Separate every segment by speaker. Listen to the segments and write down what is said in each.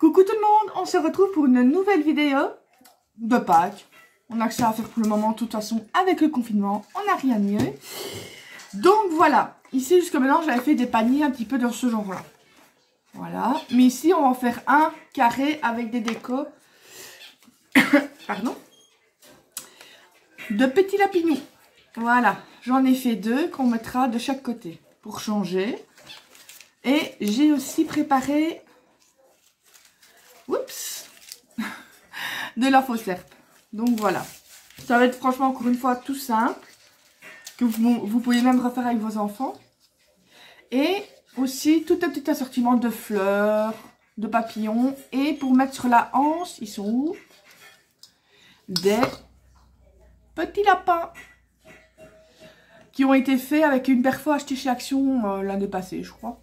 Speaker 1: Coucou tout le monde, on se retrouve pour une nouvelle vidéo de Pâques. On a que ça à faire pour le moment, de toute façon, avec le confinement, on n'a rien mieux. Donc voilà, ici jusqu'à maintenant j'avais fait des paniers un petit peu de ce genre-là. Voilà, mais ici on va en faire un carré avec des décos. Pardon. De petits lapinous. Voilà, j'en ai fait deux qu'on mettra de chaque côté pour changer. Et j'ai aussi préparé... Oups, de la fausse herbe. Donc voilà. Ça va être franchement encore une fois tout simple. Que vous pouvez même refaire avec vos enfants. Et aussi tout un petit assortiment de fleurs, de papillons. Et pour mettre sur la hanche, ils sont où? Des petits lapins. Qui ont été faits avec une perfo achetée chez Action l'année passée, je crois.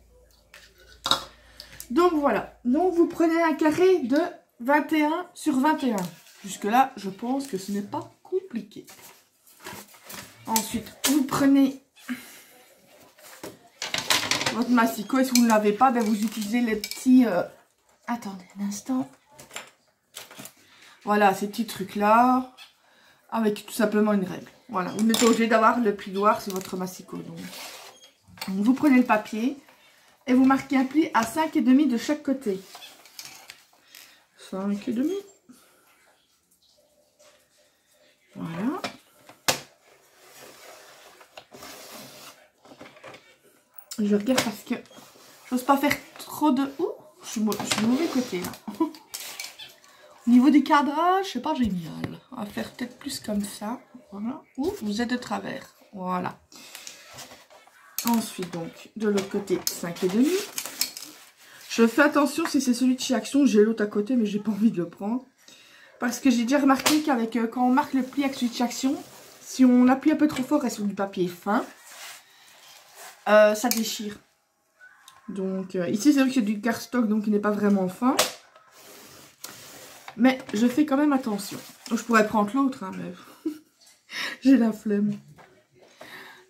Speaker 1: Donc voilà, donc vous prenez un carré de 21 sur 21. Jusque là, je pense que ce n'est pas compliqué. Ensuite, vous prenez votre massicot et si vous ne l'avez pas, ben vous utilisez les petits... Attendez un instant. Voilà, ces petits trucs-là, avec tout simplement une règle. Voilà, vous n'êtes pas obligé d'avoir le pli noir sur votre massicot. Donc, vous prenez le papier. Et vous marquez un pli à 5,5 de chaque côté. 5,5. Voilà. Je regarde parce que j'ose pas faire trop de... Ouh, je suis du mauvais côté là. Au niveau du cadrage, c'est pas génial. On va faire peut-être plus comme ça. Voilà. Ouh, vous êtes de travers. Voilà. Ensuite, donc, de l'autre côté, 5,5. Je fais attention si c'est celui de chez Action. J'ai l'autre à côté, mais j'ai pas envie de le prendre. Parce que j'ai déjà remarqué qu'avec quand on marque le pli avec celui de chez Action, si on appuie un peu trop fort et sur du papier fin, ça déchire. Donc, ici, c'est vrai que c'est du cardstock, donc il n'est pas vraiment fin. Mais je fais quand même attention. Donc, je pourrais prendre l'autre, hein, mais j'ai la flemme.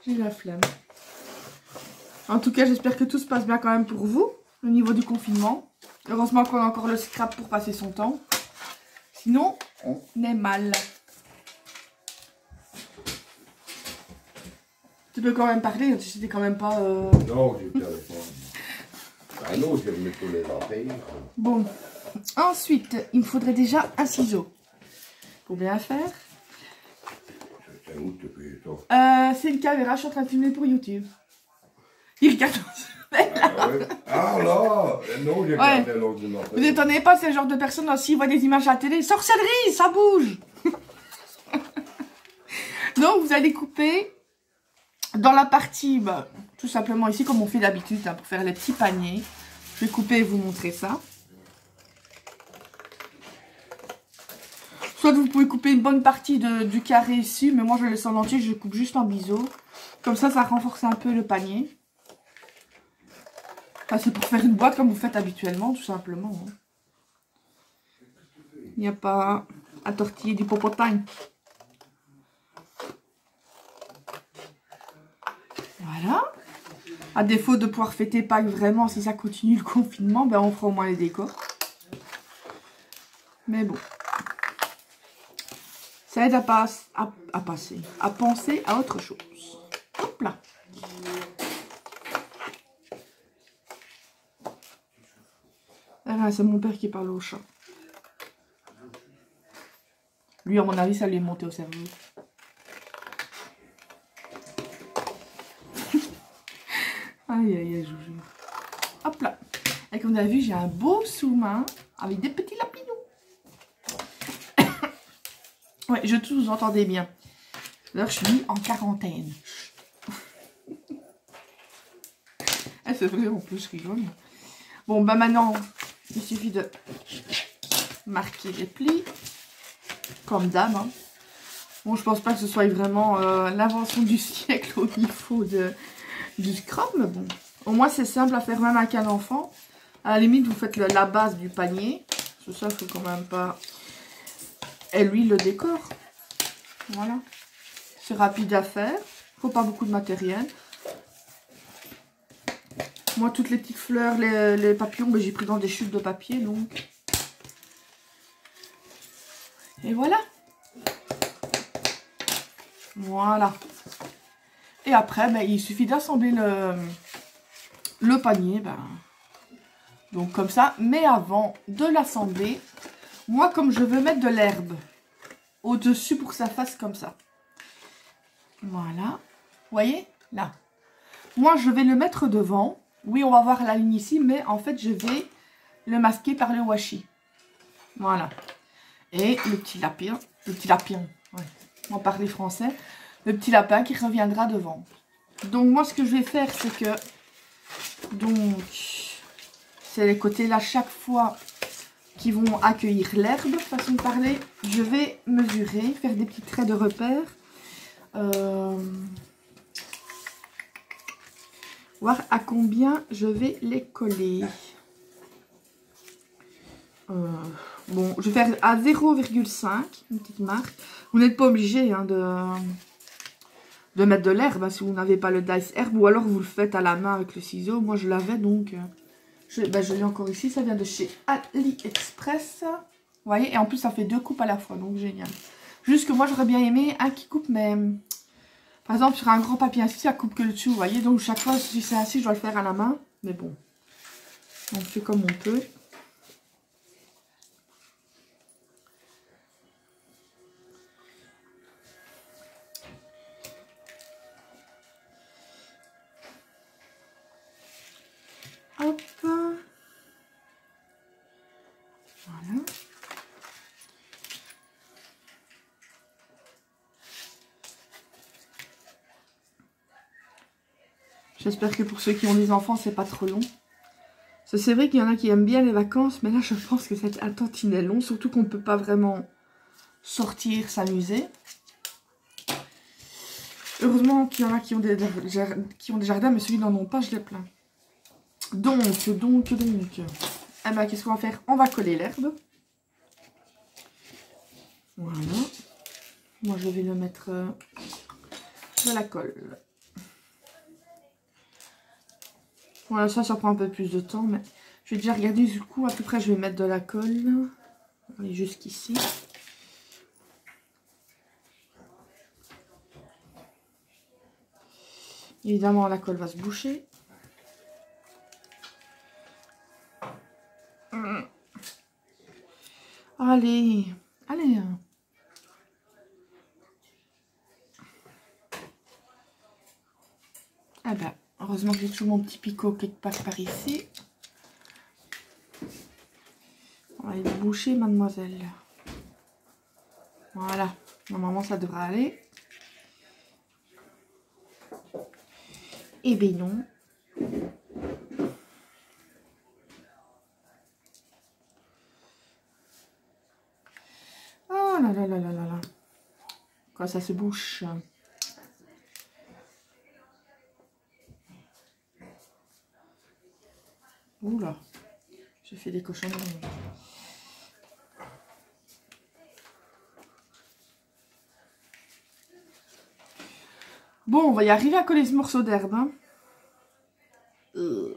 Speaker 1: J'ai la flemme. En tout cas, j'espère que tout se passe bien quand même pour vous, au niveau du confinement. Heureusement qu'on a encore le scrap pour passer son temps. Sinon, on est mal. Tu peux quand même parler, tu sais quand même pas...
Speaker 2: Non, j'ai pas répondre. Ah non, je vais me mettre les lentilles.
Speaker 1: Bon, ensuite, il me faudrait déjà un ciseau. Pour bien faire.
Speaker 2: C'est où depuis ça?
Speaker 1: C'est une caméra, je suis en train de filmer pour YouTube. Il regarde
Speaker 2: Ah, ouais. Ah là, non, j'ai regardé l'ordinateur.
Speaker 1: Vous n'étonnez pas, c'est le genre de personne aussi, il voit des images à la télé. Sorcellerie, ça bouge. Donc, vous allez couper dans la partie, bah, tout simplement ici, comme on fait d'habitude, hein, pour faire les petits paniers. Je vais couper et vous montrer ça. Soit vous pouvez couper une bonne partie du carré ici, mais moi je le laisse en entier, je coupe juste en biseau. Comme ça renforce un peu le panier. Enfin, c'est pour faire une boîte comme vous faites habituellement, tout simplement. Hein. Il n'y a pas à tortiller du popotin. Voilà. À défaut de pouvoir fêter Pâques vraiment, si ça continue le confinement, ben on fera au moins les décors. Mais bon. Ça aide à penser à autre chose. Hop là. Ah, c'est mon père qui parle au chat. Lui, à mon avis, ça lui est monté au cerveau. Aïe, aïe, aïe, joujou. Hop là. Et comme vous avez vu, j'ai un beau sous-main avec des petits lapinous. Ouais, je tous vous entendez bien. D'ailleurs, je suis en quarantaine. Ah, c'est vrai, en plus, je rigole. Bon, bah maintenant, il suffit de marquer les plis. Comme d'hab. Hein. Bon, je pense pas que ce soit vraiment l'invention du siècle au niveau du scrap, mais bon. Au moins, c'est simple à faire même avec un enfant. À la limite, vous faites la base du panier. Parce que ça, il faut quand même pas... Et lui, le décor. Voilà. C'est rapide à faire. Faut pas beaucoup de matériel. Moi, toutes les petites fleurs, les papillons, ben, j'ai pris dans des chutes de papier. Donc, Et voilà. Voilà. Et après, ben, il suffit d'assembler le panier. Ben, donc comme ça. Mais avant de l'assembler, moi comme je veux mettre de l'herbe au-dessus pour que ça fasse comme ça. Voilà. Vous voyez? Là. Moi, je vais le mettre devant. Oui, on va voir la ligne ici, mais en fait, je vais le masquer par le washi. Voilà. Et le petit lapin, ouais, on va parler français, le petit lapin qui reviendra devant. Donc, moi, ce que je vais faire, c'est que, donc, c'est les côtés là, chaque fois qui vont accueillir l'herbe, façon de parler, je vais mesurer, faire des petits traits de repère. Voir à combien je vais les coller. Bon, je vais faire à 0,5, une petite marque. Vous n'êtes pas obligé hein, de mettre de l'herbe hein, si vous n'avez pas le dice herbe. Ou alors vous le faites à la main avec le ciseau. Moi je l'avais donc. Je l'ai encore ici. Ça vient de chez AliExpress. Vous voyez, et en plus ça fait 2 coupes à la fois. Donc génial. Juste que moi j'aurais bien aimé un qui coupe, mais par exemple sur un grand papier ainsi, ça coupe que le dessus. Vous voyez, donc chaque fois si c'est ainsi, je dois le faire à la main. Mais bon, on fait comme on peut. Hop. Voilà. J'espère que pour ceux qui ont des enfants, c'est pas trop long. C'est vrai qu'il y en a qui aiment bien les vacances, mais là, je pense que c'est un tantinet long. Surtout qu'on ne peut pas vraiment sortir, s'amuser. Heureusement qu'il y en a qui ont des jardins, mais ceux qui n'en ont pas, je les plains. Donc. Eh ben, qu'est-ce qu'on va faire? On va coller l'herbe. Voilà. Moi, je vais le mettre de la colle. Voilà, ça prend un peu plus de temps, mais je vais déjà regarder du coup, à peu près, je vais mettre de la colle. Allez, jusqu'ici. Évidemment, la colle va se boucher. Allez, allez. Ah ben, heureusement que j'ai toujours mon petit picot quelque part par ici. On va aller boucher, mademoiselle. Voilà, normalement ça devrait aller. Eh ben non. Oh là là là là là là. Quoi, ça se bouche. Oula, j'ai fait des cochonneries. Bon, on va y arriver à coller ce morceau d'herbe. Hein. Il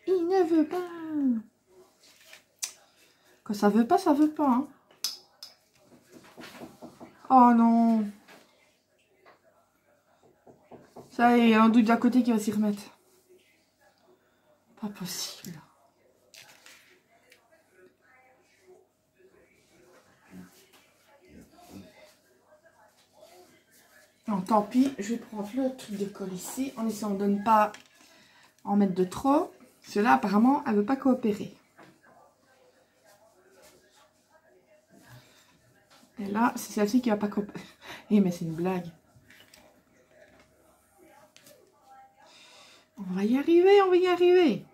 Speaker 1: ne veut pas. Quand ça veut pas, ça veut pas. Hein. Oh non. Ça y est, il y a un doute d'à côté qui va s'y remettre. Pas possible. Non, tant pis, je vais prendre le truc de colle ici, en essayant de ne pas en mettre de trop. Cela apparemment, elle ne veut pas coopérer. Et là, c'est celle-ci qui ne va pas coopérer. Eh, mais c'est une blague. On va y arriver, on va y arriver.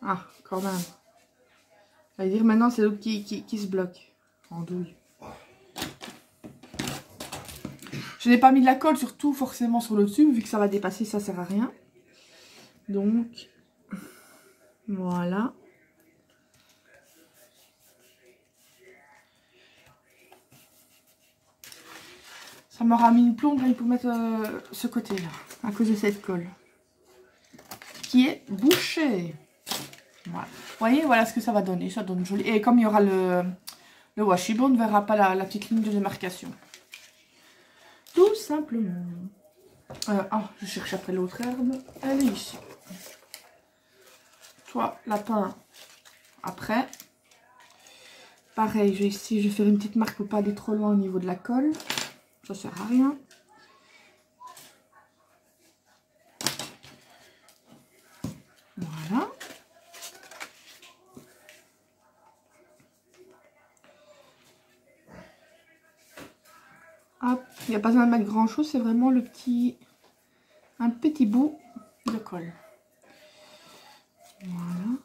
Speaker 1: Ah, quand même. Ça veut dire maintenant, c'est l'autre qui se bloque. En douille. Je n'ai pas mis de la colle, surtout forcément sur le dessus, vu que ça va dépasser, ça sert à rien. Donc, voilà. Ça m'aura mis une plombe pour mettre ce côté-là, à cause de cette colle. qui est bouché. Voilà. Vous voyez, voilà ce que ça va donner. Ça donne joli. Et comme il y aura le washi, on ne verra pas la petite ligne de démarcation. Tout simplement. Je cherche après l'autre herbe. Elle est ici. Toi, lapin, après. Pareil, ici, je vais faire une petite marque pour pas aller trop loin au niveau de la colle. Ça sert à rien. Voilà. Hop, il n'y a pas besoin de mettre grand chose, c'est vraiment un petit bout de colle. Voilà.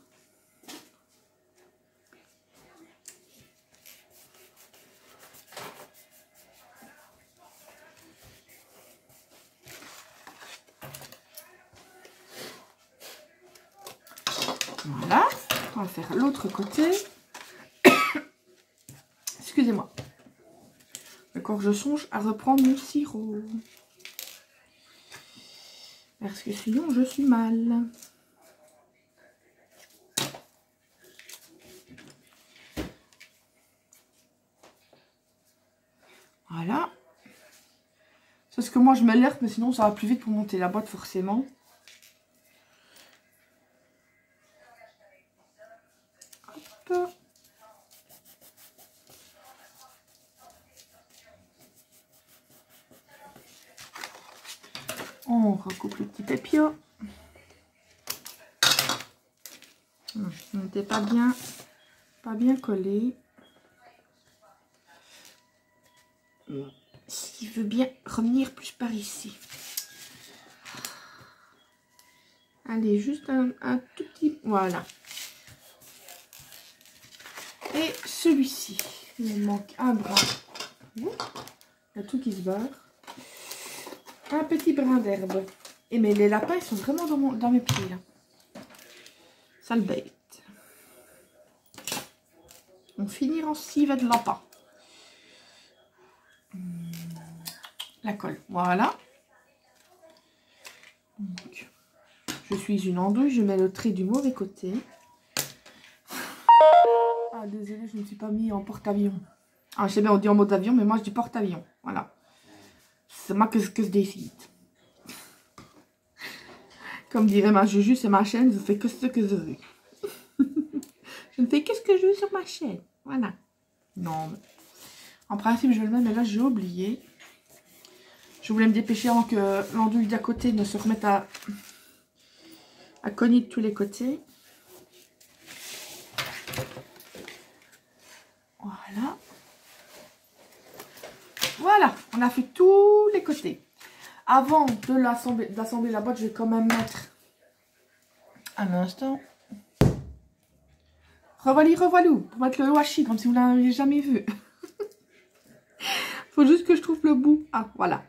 Speaker 1: Voilà, on va faire l'autre côté. Excusez-moi. D'accord, je songe à reprendre mon sirop. Parce que sinon, je suis mal. Voilà. C'est ce que moi, je m'alerte, mais sinon, ça va plus vite pour monter la boîte, forcément. Hop. On recoupe le petit pépio. Il n'était pas bien collé. S'il veut bien revenir plus par ici. Allez, juste un tout petit... Voilà. Et celui-ci, il me manque un bras. Il y a tout qui se barre. Un petit brin d'herbe. Et mais les lapins, ils sont vraiment dans mes pieds, là. Sale bête. On finit en civet de lapin. La colle, voilà. Donc, je suis une andouille, je mets le trait du mauvais côté. Ah, désolée, je ne me suis pas mis en porte-avions. Ah, je sais bien, on dit en mode avion, mais moi je dis porte-avions. Voilà. C'est moi que je décide. Comme dirait ma Juju, c'est ma chaîne, je fais que ce que je veux. Je ne fais que ce que je veux sur ma chaîne. Voilà. Non, mais... En principe, je vais le mettre, mais là, j'ai oublié. Je voulais me dépêcher avant que l'andouille d'à côté ne se remette à cogner de tous les côtés. Voilà. Voilà, on a fait tous les côtés. Avant d'assembler la boîte, je vais quand même mettre un instant. Revoilou, pour mettre le washi, comme si vous ne l'aviez jamais vu. Faut juste que je trouve le bout. Ah, voilà.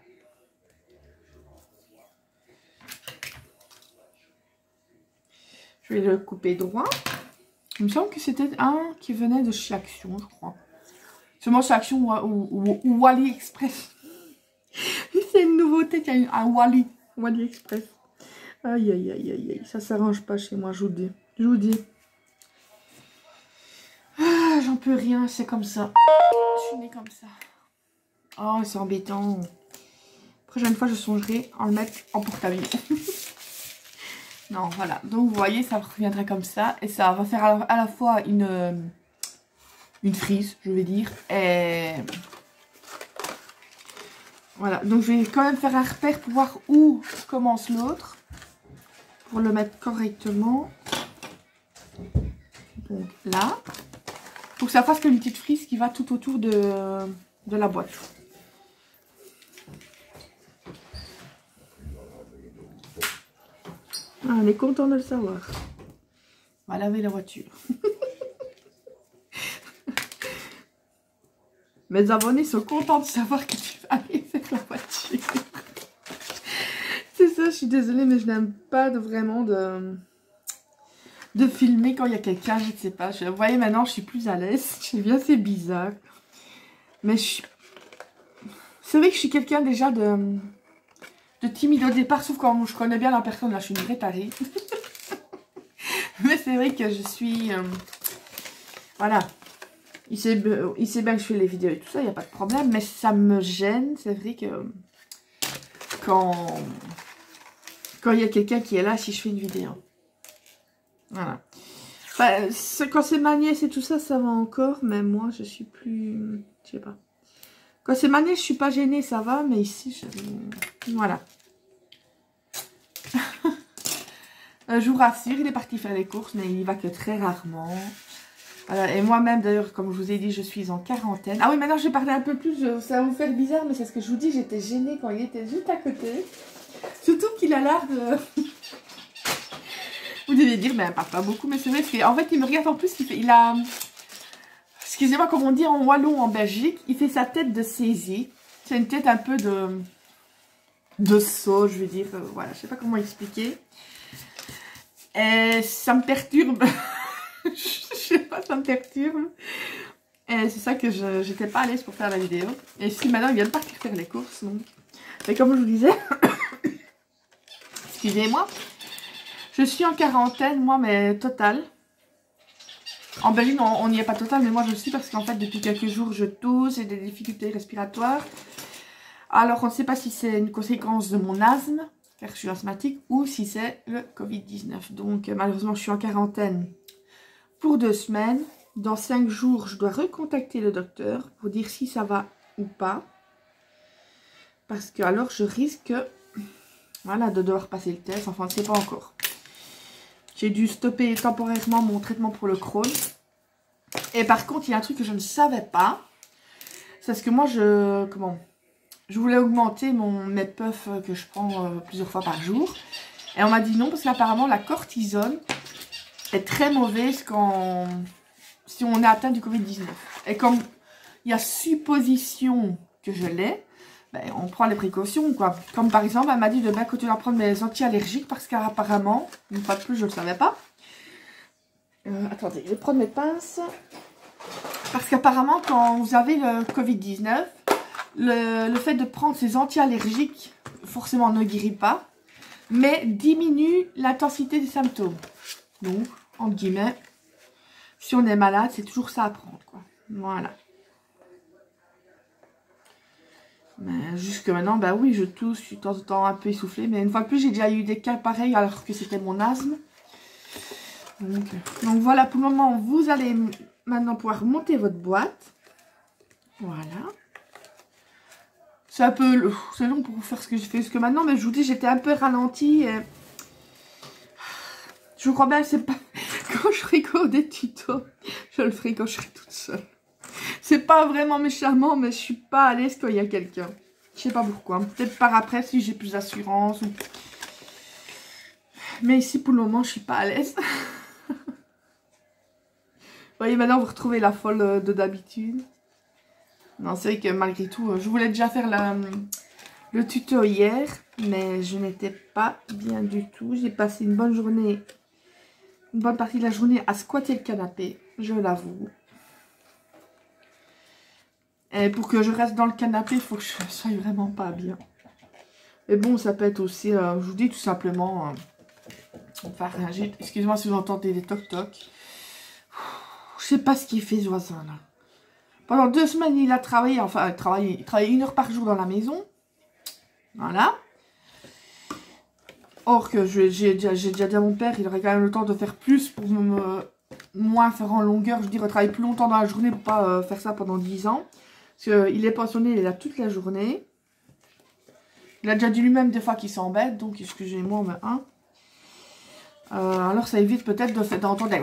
Speaker 1: Je vais le couper droit. Il me semble que c'était un qui venait de chez Action, je crois. Seulement chez Action ou AliExpress. C'est une nouveauté qu'il y a un Wally Express. Aïe, aïe, aïe, aïe, aïe. Ça s'arrange pas chez moi, je vous dis. Je vous dis. Ah, j'en peux rien, c'est comme ça. Je suis née comme ça. Oh, c'est embêtant. Prochaine fois, je songerai à le mettre en porte-avions. Non, voilà. Donc, vous voyez, ça reviendra comme ça. Et ça va faire à la fois une frise, je vais dire. Et... Voilà. Donc, je vais quand même faire un repère pour voir où commence l'autre. Pour le mettre correctement. Donc, là. Pour que ça fasse comme une petite frise qui va tout autour de la boîte. Ah, on est content de le savoir. On va laver la voiture. Mes abonnés sont contents de savoir que tu vas aller faire la voiture. C'est ça, je suis désolée, mais je n'aime pas vraiment de filmer quand il y a quelqu'un, je ne sais pas. Vous voyez, maintenant, je suis plus à l'aise. Je sais bien, c'est bizarre. Mais c'est vrai que je suis quelqu'un déjà de timide au départ, sauf quand je connais bien la personne. Là, je suis une vraie tarée. Mais c'est vrai que je suis... voilà. Il sait bien que je fais les vidéos et tout ça, il n'y a pas de problème. Mais ça me gêne. C'est vrai que quand il y a quelqu'un qui est là, si je fais une vidéo. Voilà. Enfin, quand c'est ma nièce et tout ça, ça va encore. Mais moi, je suis plus... je sais pas. Quand c'est ma nièce, je suis pas gênée, ça va. Mais ici, voilà. Je vous rassure, il est parti faire les courses, mais il y va que très rarement. Voilà, et moi-même, d'ailleurs, comme je vous ai dit, je suis en quarantaine. Ah oui, maintenant, je vais parler un peu plus. Ça va vous faire bizarre, mais c'est ce que je vous dis. J'étais gênée quand il était juste à côté. Surtout qu'il a l'air de... Vous devez dire, mais elle parle pas beaucoup, mais c'est vrai qu'en fait, il me regarde en plus. Il a... Excusez-moi, comme on dit en wallon en Belgique, il fait sa tête de saisie. C'est une tête un peu de sot, je veux dire. Voilà, je sais pas comment expliquer. Et ça me perturbe. Je sais pas, ça me perturbe. Et c'est ça que j'étais pas à l'aise pour faire la vidéo. Et si maintenant il vient de partir faire les courses, donc. Mais comme je vous disais, excusez-moi, je suis en quarantaine, moi, mais totale. En Belgique, on n'y est pas total, mais moi je le suis parce qu'en fait, depuis quelques jours, je tousse, j'ai des difficultés respiratoires. Alors, on ne sait pas si c'est une conséquence de mon asthme, car je suis asthmatique, ou si c'est le Covid-19. Donc, malheureusement, je suis en quarantaine pour 2 semaines. Dans 5 jours, je dois recontacter le docteur pour dire si ça va ou pas. Parce que alors, je risque, voilà, de devoir passer le test. Enfin, on ne sait pas encore. J'ai dû stopper temporairement mon traitement pour le Crohn. Et par contre, il y a un truc que je ne savais pas. C'est parce que moi, je voulais augmenter mes puffs que je prends plusieurs fois par jour. Et on m'a dit non, parce qu'apparemment, la cortisone est très mauvaise si on est atteint du Covid-19. Et comme il y a supposition que je l'ai, ben, on prend les précautions, quoi. Comme par exemple, elle m'a dit de bien continuer à prendre mes anti-allergiques parce qu'apparemment, une fois de plus, je ne le savais pas. Attendez, je vais prendre mes pinces. Parce qu'apparemment, quand vous avez le Covid-19, le fait de prendre ces anti-allergiques, forcément ne guérit pas, mais diminue l'intensité des symptômes. Donc, entre guillemets, si on est malade, c'est toujours ça à prendre, quoi. Voilà. Mais jusque maintenant, bah oui, je tousse, je suis de temps en temps un peu essoufflée. Mais une fois de plus, j'ai déjà eu des cas pareils alors que c'était mon asthme. Donc voilà, pour le moment, vous allez maintenant pouvoir monter votre boîte. Voilà. C'est un peu... c'est long pour vous faire ce que je fais jusque maintenant, mais je vous dis, j'étais un peu ralentie. Et... je crois bien que c'est pas... quand je regarde des tutos, je le ferai quand je serai toute seule. C'est pas vraiment méchamment, mais je suis pas à l'aise quand il y a quelqu'un. Je sais pas pourquoi. Peut-être par après, si j'ai plus d'assurance. Ou... mais ici, pour le moment, je suis pas à l'aise. Vous voyez, maintenant, vous retrouvez la folle de d'habitude. Non, c'est vrai que malgré tout, je voulais déjà faire le tuto hier, mais je n'étais pas bien du tout. J'ai passé une bonne journée, une bonne partie de la journée à squatter le canapé, je l'avoue. Et pour que je reste dans le canapé, il faut que je sois vraiment pas bien. Mais bon, ça peut être aussi, je vous dis tout simplement, enfin, excusez-moi si vous entendez des toc-toc. Je sais pas ce qu'il fait ce voisin là. Pendant 2 semaines, il a travaillé, enfin, il travaillait 1 heure par jour dans la maison. Voilà. Or que j'ai déjà dit à mon père, il aurait quand même le temps de faire plus pour moins faire en longueur. Je veux dire, travailler plus longtemps dans la journée pour pas faire ça pendant 10 ans. Parce qu'il est pensionné, il est là toute la journée. Il a déjà dit lui-même des fois qu'il s'embête, donc excusez-moi, mais alors ça évite peut-être d'entendre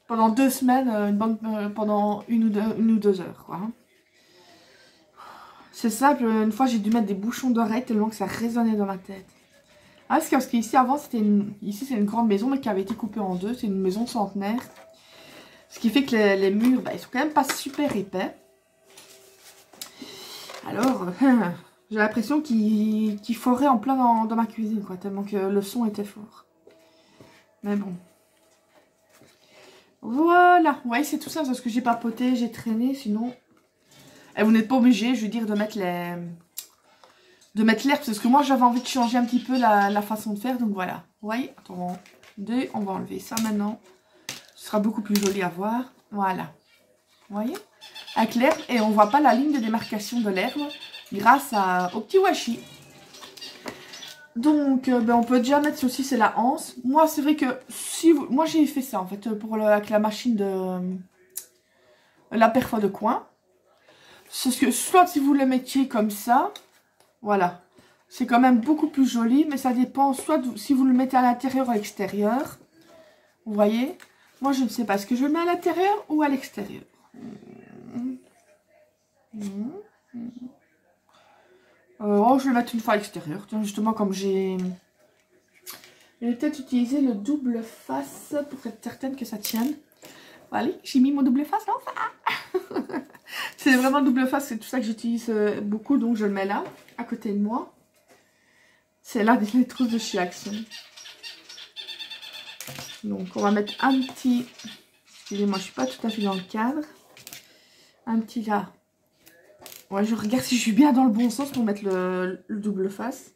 Speaker 1: pendant 2 semaines, pendant une ou deux heures, quoi. C'est simple, une fois j'ai dû mettre des bouchons d'oreilles tellement que ça résonnait dans ma tête. Ah, parce qu'ici avant, ici c'est une grande maison mais qui avait été coupée en 2, c'est une maison centenaire. Ce qui fait que les murs, bah, ils sont quand même pas super épais. Alors, j'ai l'impression qu'il forait en plein dans ma cuisine, quoi, tellement que le son était fort. Mais bon. Voilà, ouais, c'est tout ça, c'est ce que j'ai papoté, j'ai traîné, sinon... Et vous n'êtes pas obligé, je veux dire, de mettre l'herbe, parce que moi j'avais envie de changer un petit peu la façon de faire, donc voilà. Vous voyez, attends, 2. On va enlever ça maintenant. Ce sera beaucoup plus joli à voir. Voilà. Vous voyez? Avec l'herbe. Et on ne voit pas la ligne de démarcation de l'herbe grâce au petit washi. Donc, on peut déjà mettre ceci, c'est la anse. Moi, c'est vrai que si vous... Moi, j'ai fait ça, en fait, avec la machine de... la perfo de coin. C'est que soit si vous le mettiez comme ça, voilà. C'est quand même beaucoup plus joli, mais ça dépend soit si vous le mettez à l'intérieur ou à l'extérieur. Vous voyez? Moi, je ne sais pas. Est-ce que je le mets à l'intérieur ou à l'extérieur? Oh, je vais le mettre une fois à l'extérieur. Justement, comme j'ai... Je vais peut-être utiliser le double face pour être certaine que ça tienne. Voilà, j'ai mis mon double face enfin. C'est vraiment le double face, c'est tout ça que j'utilise beaucoup. Donc, je le mets là, à côté de moi. C'est là des trousses de chez Action. Donc, on va mettre un petit... Excusez-moi, je ne suis pas tout à fait dans le cadre. Un petit là. Ouais, je regarde si je suis bien dans le bon sens pour mettre le double face.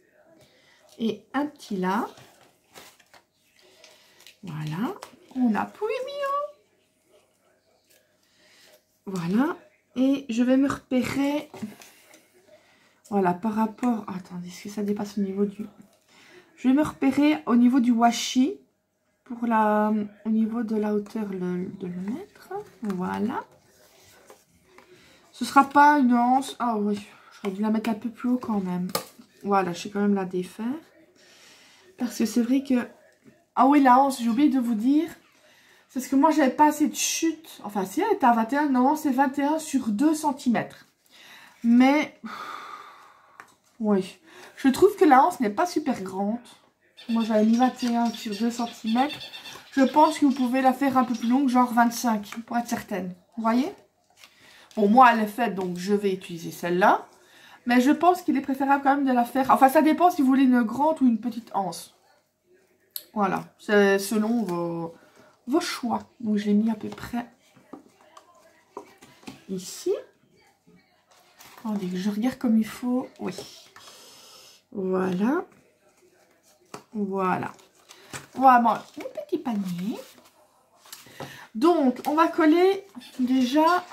Speaker 1: Et un petit là. Voilà. On appuie bien. Voilà. Et je vais me repérer. Voilà, par rapport... Attendez, est-ce que ça dépasse au niveau du... Je vais me repérer au niveau du washi. Pour au niveau de la hauteur de le mettre. Voilà. Ce sera pas une anse. Ah oui, j'aurais dû la mettre un peu plus haut quand même. Voilà, je vais quand même la défaire. Parce que c'est vrai que... Ah oui, la anse, j'ai oublié de vous dire. C'est parce que moi, j'avais pas assez de chute. Enfin, si elle était à 21, non, c'est 21 sur 2 cm. Mais... Oui. Je trouve que la anse n'est pas super grande. Moi, j'avais mis 21 sur 2 cm. Je pense que vous pouvez la faire un peu plus longue, genre 25, pour être certaine. Vous voyez? Bon, moi, elle est faite, donc je vais utiliser celle-là. Mais je pense qu'il est préférable quand même de la faire... Enfin, ça dépend si vous voulez une grande ou une petite anse. Voilà. C'est selon vos choix. Donc, je l'ai mis à peu près ici. Attendez, je regarde comme il faut. Oui. Voilà. Voilà. Voilà, bon, mon petit panier. Donc, on va coller déjà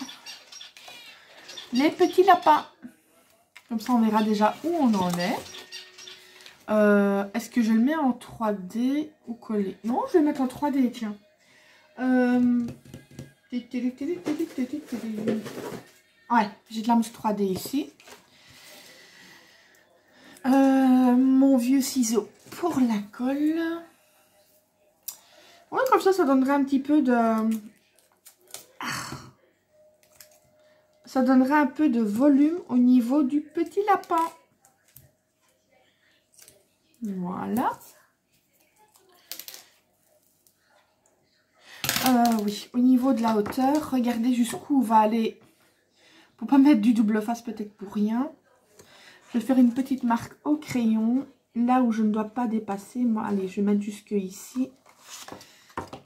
Speaker 1: les petits lapins. Comme ça, on verra déjà où on en est. Est-ce que je le mets en 3D ou collé? Non, je vais le mettre en 3D, tiens. Ouais, j'ai de la mousse 3D ici. Mon vieux ciseau pour la colle. Ouais, comme ça donnerait un petit peu de... Ça donnerait un peu de volume au niveau du petit lapin. Voilà. Oui, au niveau de la hauteur, regardez jusqu'où on va aller. Pour pas mettre du double face peut-être pour rien. Je vais faire une petite marque au crayon. Là où je ne dois pas dépasser. Moi, allez, je vais mettre jusque ici.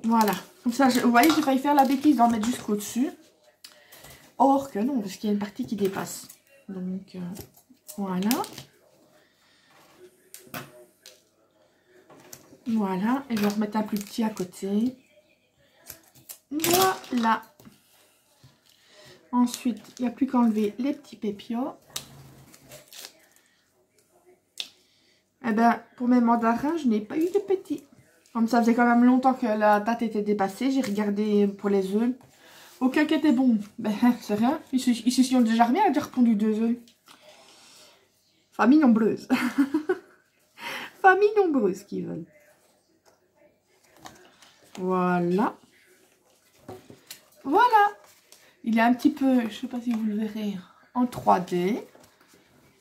Speaker 1: Voilà. Comme ça, vous voyez, j'ai failli faire la bêtise d'en mettre jusqu'au-dessus. Or que non, parce qu'il y a une partie qui dépasse. Donc, voilà. Voilà. Et je vais remettre un plus petit à côté. Voilà. Ensuite, il n'y a plus qu'à enlever les petits pépiots. Eh ben, pour mes mandarins, je n'ai pas eu de petits. Comme ça faisait quand même longtemps que la date était dépassée. J'ai regardé pour les œufs. Aucun qui était bon. Ben, c'est rien. Ils se sont déjà remis à dire pondu 2 œufs. Famille nombreuse. Famille nombreuse qui veulent. Voilà. Voilà. Il est un petit peu, je ne sais pas si vous le verrez, en 3D.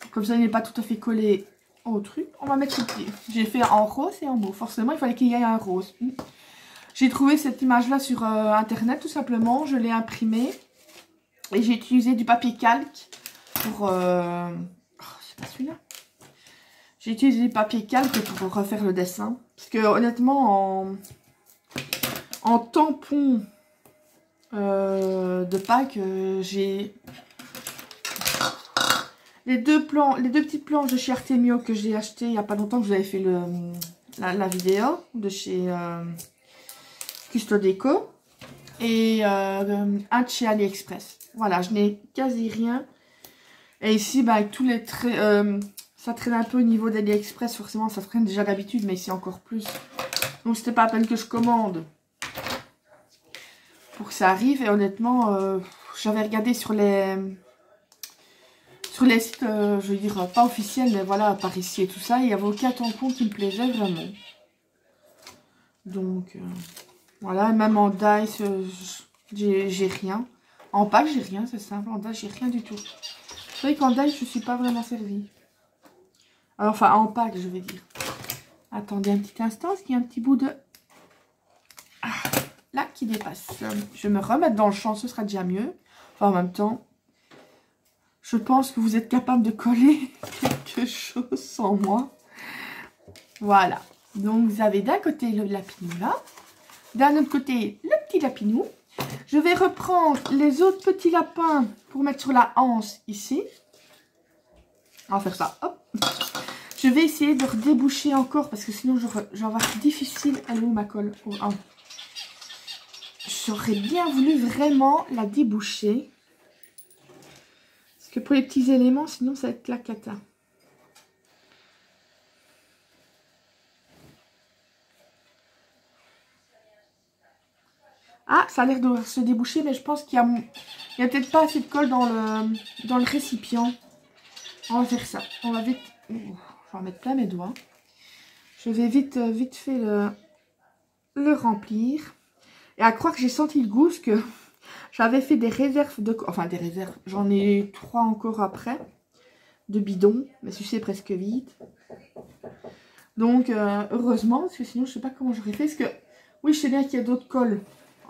Speaker 1: Comme ça, il n'est pas tout à fait collé au truc. On va mettre le pied. J'ai fait en rose et en mauve. Forcément, il fallait qu'il y ait un rose. J'ai trouvé cette image-là sur Internet, tout simplement. Je l'ai imprimée. Et j'ai utilisé du papier calque pour... Oh, c'est pas celui-là. J'ai utilisé du papier calque pour refaire le dessin. Parce que, honnêtement, en tampon... de Pâques, j'ai les deux petites planches de chez Artemio que j'ai acheté il n'y a pas longtemps, que vous avez fait la vidéo de chez Custo Déco. Et un de chez AliExpress. Voilà, je n'ai quasi rien. Et ici, bah, avec tous les traits, ça traîne un peu au niveau d'AliExpress. Forcément, ça traîne déjà d'habitude, mais ici encore plus. Donc, c'était pas à peine que je commande pour que ça arrive. Et honnêtement, j'avais regardé sur les sites, je veux dire, pas officiels, mais voilà, par ici et tout ça. Il n'y avait aucun tampon qui me plaisait vraiment. Donc, voilà, même en Dice, j'ai rien. En pack, j'ai rien, c'est simple. En Dice, j'ai rien du tout. C'est vrai qu'en Dice, je suis pas vraiment servie. Alors, enfin, en pack, je vais dire. Attendez un petit instant, parce qu'il y a un petit bout de... Ah, là, qui dépasse. Je vais me remettre dans le champ, ce sera déjà mieux. Enfin, en même temps, je pense que vous êtes capable de coller quelque chose sans moi. Voilà. Donc, vous avez d'un côté le lapinou là. D'un autre côté, le petit lapinou. Je vais reprendre les autres petits lapins pour mettre sur la hanse ici. On va faire ça. Hop. Je vais essayer de redéboucher encore parce que sinon, j'en vais être difficile. Elle est où ma colle? Oh, oh. J'aurais bien voulu vraiment la déboucher. Parce que pour les petits éléments, sinon, ça va être la cata. Ah, ça a l'air de se déboucher, mais je pense qu'il y a peut-être pas assez de colle dans le récipient. On va faire ça. On va vite... je vais en mettre plein mes doigts. Je vais vite fait le remplir. Et à croire que j'ai senti le goût, parce que j'avais fait des réserves de... Enfin, des réserves. J'en ai 3 encore après. De bidons. Mais celui-ci c'est presque vide. Donc, heureusement, parce que sinon, je sais pas comment j'aurais fait. Parce que, oui, je sais bien qu'il y a d'autres colles.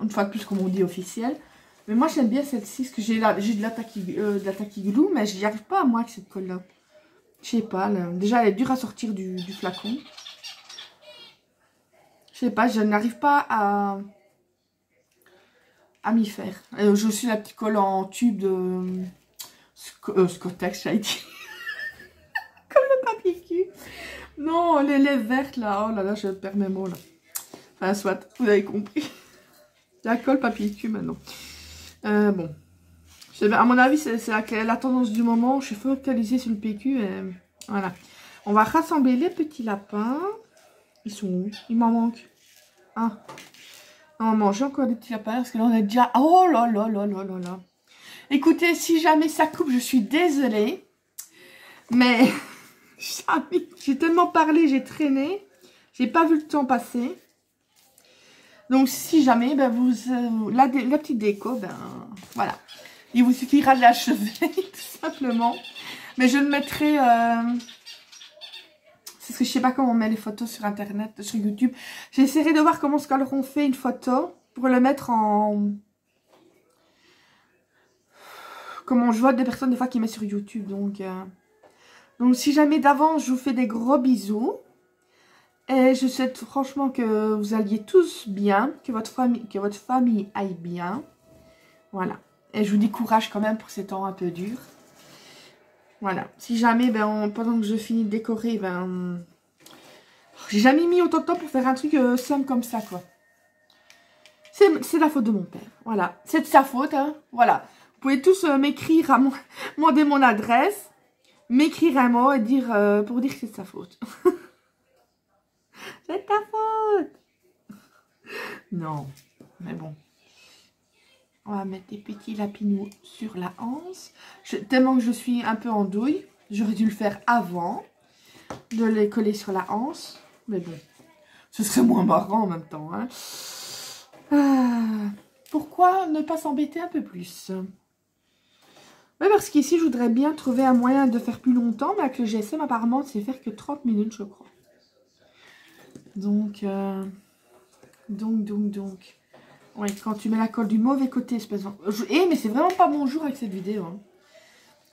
Speaker 1: Une fois de plus, comme on dit, officielle. Mais moi, j'aime bien celle-ci. Parce que j'ai de la Tacky Glue. Mais je n'y arrive pas, moi, avec cette colle-là. Je sais pas. Là, déjà, elle est dure à sortir du flacon. Je sais pas, je n'arrive pas à m'y faire. Je suis la petite colle en tube de Scottex, j'allais dire. Comme le papier cul. Non, les lèvres vertes, là. Oh là là, je perds mes mots, là. Enfin, soit, vous avez compris. La colle papier cul, maintenant. Bon. À mon avis, c'est la tendance du moment. Je suis focalisée sur le PQ. Et voilà. On va rassembler les petits lapins. Ils sont où? Il m'en manque. Ah. On va manger encore des petits lapins. Parce que là, on est déjà... Oh là là là là là là. Écoutez, si jamais ça coupe, je suis désolée. Mais... j'ai tellement parlé, j'ai traîné. J'ai pas vu le temps passer. Donc, si jamais, ben, la petite déco, ben, voilà. Il vous suffira de l'achever, tout simplement. Mais je le mettrai... c'est parce que je sais pas comment on met les photos sur Internet, sur YouTube. J'essaierai de voir comment on fait une photo pour le mettre en... Comment je vois des personnes des fois qui mettent sur YouTube. Donc si jamais d'avance, je vous fais des gros bisous. Et je souhaite franchement que vous alliez tous bien, que votre famille aille bien. Voilà. Et je vous dis courage quand même pour ces temps un peu durs. Voilà. Si jamais, ben, pendant que je finis de décorer, ben... J'ai jamais mis autant de temps pour faire un truc simple comme ça, quoi. C'est la faute de mon père. Voilà. C'est de sa faute, hein. Voilà. Vous pouvez tous m'écrire, demander mon adresse, m'écrire un mot et dire pour dire que c'est de sa faute. C'est ta faute. Non. Mais bon. On va mettre des petits lapinous sur la hanse. Tellement que je suis un peu en douille. J'aurais dû le faire avant de les coller sur la hanse. Mais bon, ce serait moins marrant en même temps. Hein. Pourquoi ne pas s'embêter un peu plus? Mais parce qu'ici, je voudrais bien trouver un moyen de faire plus longtemps. Mais avec le GSM, apparemment, c'est faire que 30 minutes, je crois. Donc. Ouais, quand tu mets la colle du mauvais côté, espèce de... mais c'est vraiment pas mon jour avec cette vidéo. Hein.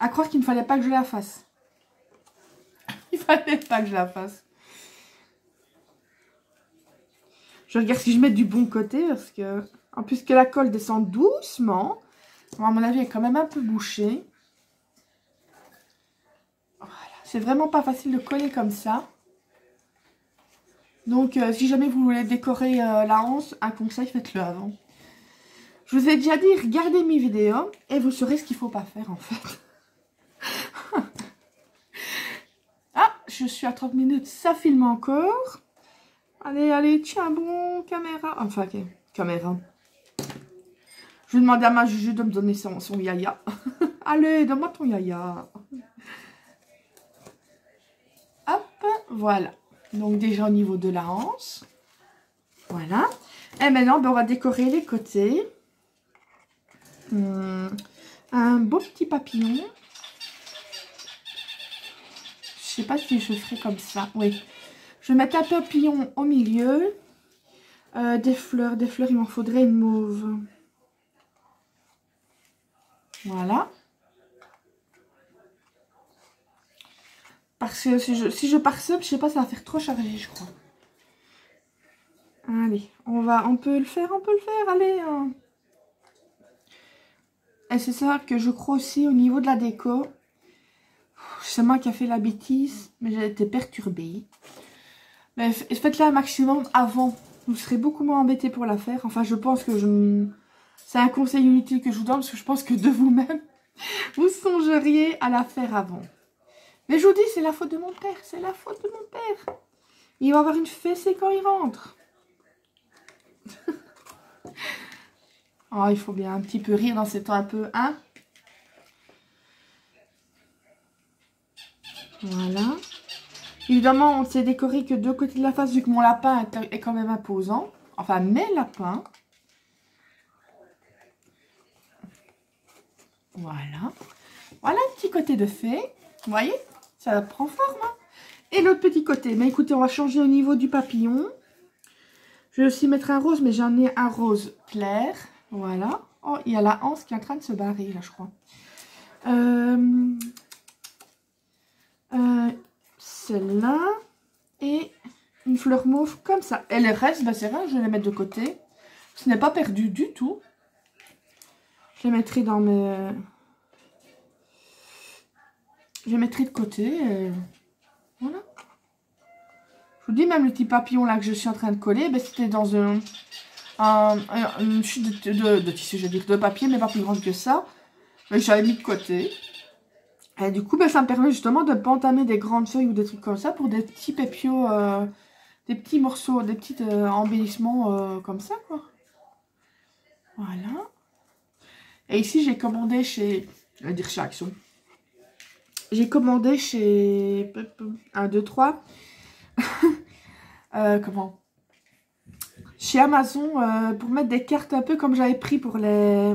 Speaker 1: À croire qu'il ne fallait pas que je la fasse. Il fallait pas que je la fasse. Je regarde si je mets du bon côté parce que... En plus que la colle descend doucement. Bon, à mon avis, elle est quand même un peu bouchée. Voilà. C'est vraiment pas facile de coller comme ça. Donc, si jamais vous voulez décorer la hanse, un conseil, faites-le avant. Je vous ai déjà dit, regardez mes vidéos et vous saurez ce qu'il ne faut pas faire en fait. Ah, je suis à 30 minutes, ça filme encore. Allez, allez, tiens bon, caméra. Enfin, ok, caméra. Je vais demander à ma Juju de me donner son yaya. Allez, donne-moi ton yaya. Hop, voilà. Donc déjà au niveau de la hanse. Voilà. Et maintenant, ben, on va décorer les côtés. Un beau petit papillon. Je sais pas si je ferai comme ça. Oui. Je vais mettre un papillon au milieu. Des fleurs, il m'en faudrait une mauve. Voilà. Parce que si je parsème, je sais pas, ça va faire trop chargé, je crois. Allez, on peut le faire, allez. Hein. Et c'est ça que je crois aussi au niveau de la déco. C'est moi qui a fait la bêtise, mais j'ai été perturbée. Mais faites-la un maximum avant. Vous serez beaucoup moins embêté pour la faire. Enfin, je pense que c'est un conseil inutile que je vous donne, parce que je pense que de vous-même, vous songeriez à la faire avant. Mais je vous dis, c'est la faute de mon père. C'est la faute de mon père. Il va avoir une fessée quand il rentre. Oh, il faut bien un petit peu rire dans ces temps un peu, hein. Voilà. Évidemment, on ne s'est décoré que deux côtés de la face, vu que mon lapin est quand même imposant. Enfin, mes lapins. Voilà. Voilà un petit côté de fée. Vous voyez? Ça prend forme, hein. Et l'autre petit côté. Mais écoutez, on va changer au niveau du papillon. Je vais aussi mettre un rose, mais j'en ai un rose clair. Voilà. Oh, il y a la hanse qui est en train de se barrer, là, je crois. Celle-là. Et une fleur mauve comme ça. Et les restes, bah, c'est vrai, je vais les mettre de côté. Ce n'est pas perdu du tout. Je les mettrai dans mes... Je les mettrai de côté. Voilà. Je vous dis, même le petit papillon là que je suis en train de coller, bah, c'était dans une chute de tissu, je veux dire, de papier, mais pas plus grande que ça. Mais j'avais mis de côté. Et du coup, bah, ça me permet justement de ne pas entamer des grandes feuilles ou des trucs comme ça pour des petits pépios, des petits morceaux, des petits embellissements comme ça, quoi. Voilà. Et ici, j'ai commandé chez... Je vais dire chez Action. J'ai commandé chez... 1, 2, 3. Comment? Chez Amazon, pour mettre des cartes un peu comme j'avais pris pour les